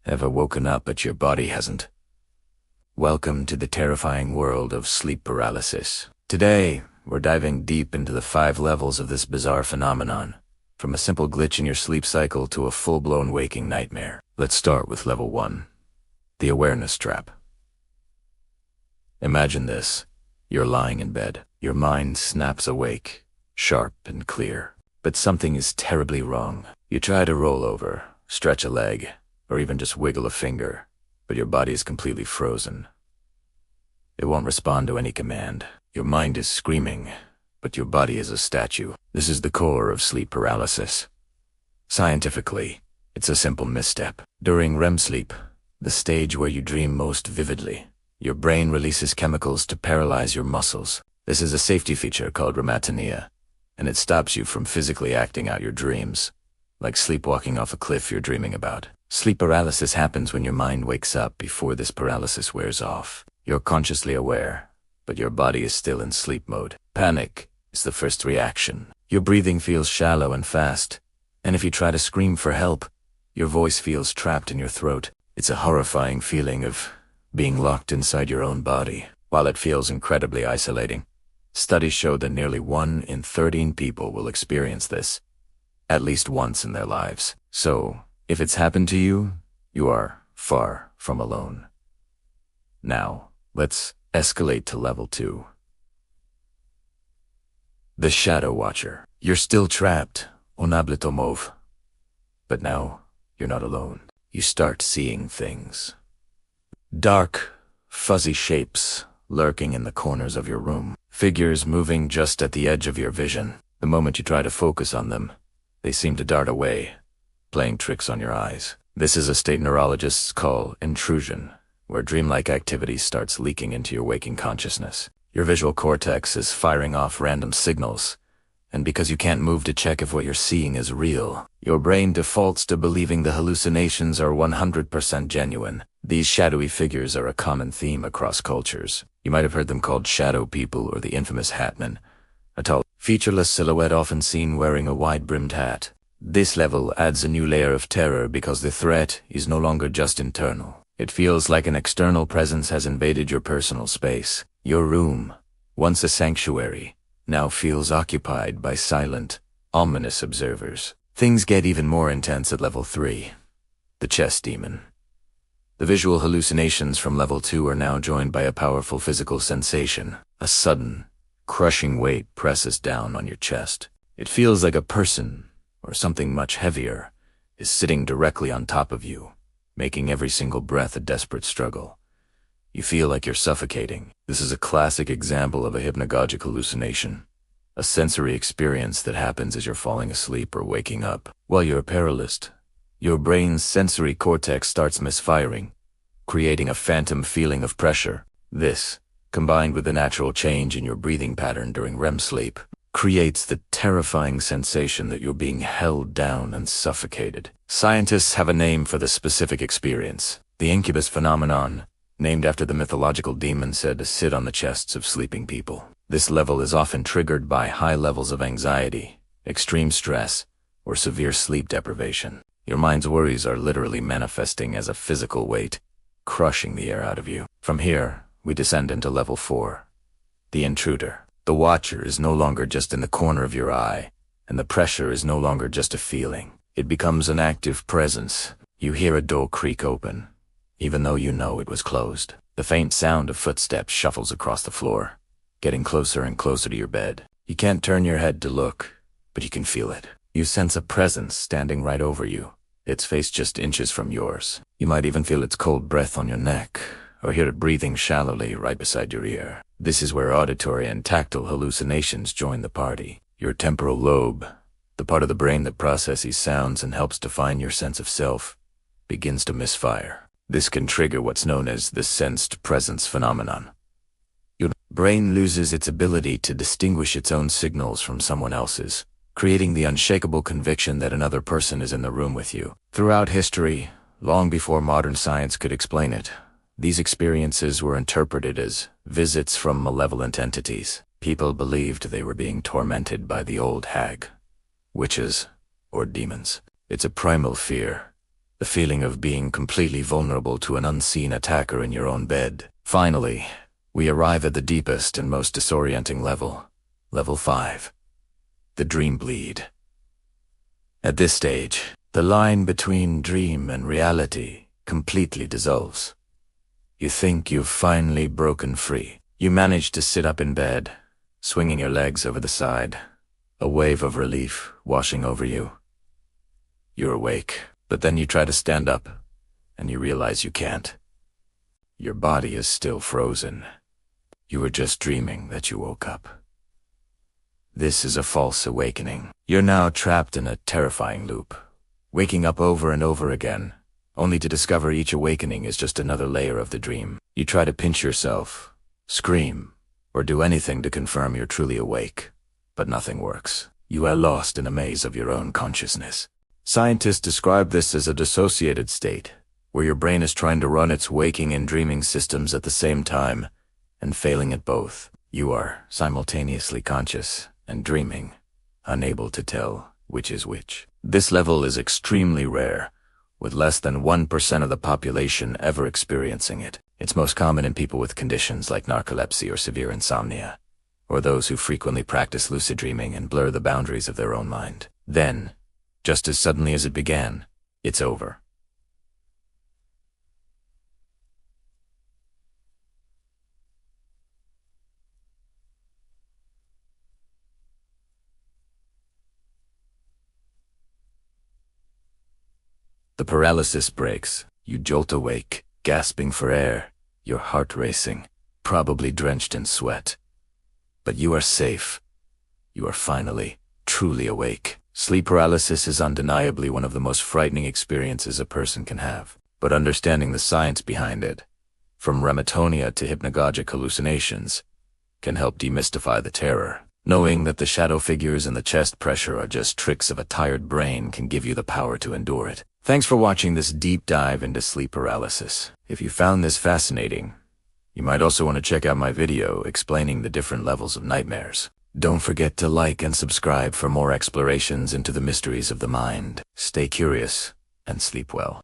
Ever woken up but your body hasn't? Welcome to the terrifying world of sleep paralysis. Today, we're diving deep into the 5 levels of this bizarre phenomenon, from a simple glitch in your sleep cycle to a full-blown waking nightmare. Let's start with level 1, the awareness trap. Imagine this. You're lying in bed. Your mind snaps awake, sharp and clear. But something is terribly wrong. You try to roll over, stretch a leg, or even just wiggle a finger, but your body is completely frozen. It won't respond to any command. Your mind is screaming, but your body is a statue. This is the core of sleep paralysis. Scientifically, it's a simple misstep. During REM sleep, the stage where you dream most vividly, your brain releases chemicals to paralyze your muscles. This is a safety feature called rematinea, and it stops you from physically acting out your dreams, like sleepwalking off a cliff you're dreaming about. Sleep paralysis happens when your mind wakes up before this paralysis wears off. You're consciously aware, but your body is still in sleep mode. Panic is the first reaction. Your breathing feels shallow and fast, and if you try to scream for help, your voice feels trapped in your throat. It's a horrifying feeling of being locked inside your own body. While it feels incredibly isolating, studies show that nearly 1 in 13 people will experience this at least once in their lives. So, if it's happened to you, you are far from alone. Now, let's escalate to level 2. The Shadow Watcher. You're still trapped, on mauve. But now, you're not alone. You start seeing things. Dark, fuzzy shapes lurking in the corners of your room. Figures moving just at the edge of your vision. The moment you try to focus on them, they seem to dart away, playing tricks on your eyes. This is a state neurologists call intrusion, where dreamlike activity starts leaking into your waking consciousness. Your visual cortex is firing off random signals, and because you can't move to check if what you're seeing is real, your brain defaults to believing the hallucinations are 100% genuine. These shadowy figures are a common theme across cultures. You might have heard them called shadow people or the infamous hatman, a tall, featureless silhouette often seen wearing a wide-brimmed hat. This level adds a new layer of terror because the threat is no longer just internal. It feels like an external presence has invaded your personal space. Your room, once a sanctuary, now feels occupied by silent, ominous observers. Things get even more intense at level 3, the chest demon. The visual hallucinations from level 2 are now joined by a powerful physical sensation. A sudden, crushing weight presses down on your chest. It feels like a person, or something much heavier, is sitting directly on top of you, making every single breath a desperate struggle. You feel like you're suffocating. This is a classic example of a hypnagogic hallucination, a sensory experience that happens as you're falling asleep or waking up. While you're paralyzed, your brain's sensory cortex starts misfiring, creating a phantom feeling of pressure. This, combined with the natural change in your breathing pattern during REM sleep, creates the terrifying sensation that you're being held down and suffocated. Scientists have a name for this specific experience, the incubus phenomenon, named after the mythological demon said to sit on the chests of sleeping people. This level is often triggered by high levels of anxiety, extreme stress, or severe sleep deprivation. Your mind's worries are literally manifesting as a physical weight, crushing the air out of you. From here, we descend into level 4, the intruder. The watcher is no longer just in the corner of your eye, and the pressure is no longer just a feeling. It becomes an active presence. You hear a door creak open, even though you know it was closed. The faint sound of footsteps shuffles across the floor, getting closer and closer to your bed. You can't turn your head to look, but you can feel it. You sense a presence standing right over you, its face just inches from yours. You might even feel its cold breath on your neck, or hear it breathing shallowly right beside your ear. This is where auditory and tactile hallucinations join the party. Your temporal lobe, the part of the brain that processes sounds and helps define your sense of self, begins to misfire. This can trigger what's known as the sensed presence phenomenon. Your brain loses its ability to distinguish its own signals from someone else's, creating the unshakable conviction that another person is in the room with you. Throughout history, long before modern science could explain it, these experiences were interpreted as visits from malevolent entities. People believed they were being tormented by the old hag, witches, or demons. It's a primal fear, The feeling of being completely vulnerable to an unseen attacker in your own bed. Finally, we arrive at the deepest and most disorienting level. Level 5. The dream bleed. At this stage, the line between dream and reality completely dissolves. You think you've finally broken free. You manage to sit up in bed, swinging your legs over the side, a wave of relief washing over you. You're awake, but then you try to stand up, and you realize you can't. Your body is still frozen. You were just dreaming that you woke up. This is a false awakening. You're now trapped in a terrifying loop, waking up over and over again, only to discover each awakening is just another layer of the dream. You try to pinch yourself, scream, or do anything to confirm you're truly awake, but nothing works. You are lost in a maze of your own consciousness. Scientists describe this as a dissociated state, where your brain is trying to run its waking and dreaming systems at the same time, and failing at both. You are simultaneously conscious and dreaming, unable to tell which is which. This level is extremely rare, with less than 1% of the population ever experiencing it. It's most common in people with conditions like narcolepsy or severe insomnia, or those who frequently practice lucid dreaming and blur the boundaries of their own mind. Then, just as suddenly as it began, it's over. The paralysis breaks. You jolt awake, gasping for air, your heart racing, probably drenched in sweat. But you are safe. You are finally, truly awake. Sleep paralysis is undeniably one of the most frightening experiences a person can have. But understanding the science behind it, from rematonia to hypnagogic hallucinations, can help demystify the terror. Knowing that the shadow figures and the chest pressure are just tricks of a tired brain can give you the power to endure it. Thanks for watching this deep dive into sleep paralysis. If you found this fascinating, you might also want to check out my video explaining the different levels of nightmares. Don't forget to like and subscribe for more explorations into the mysteries of the mind. Stay curious and sleep well.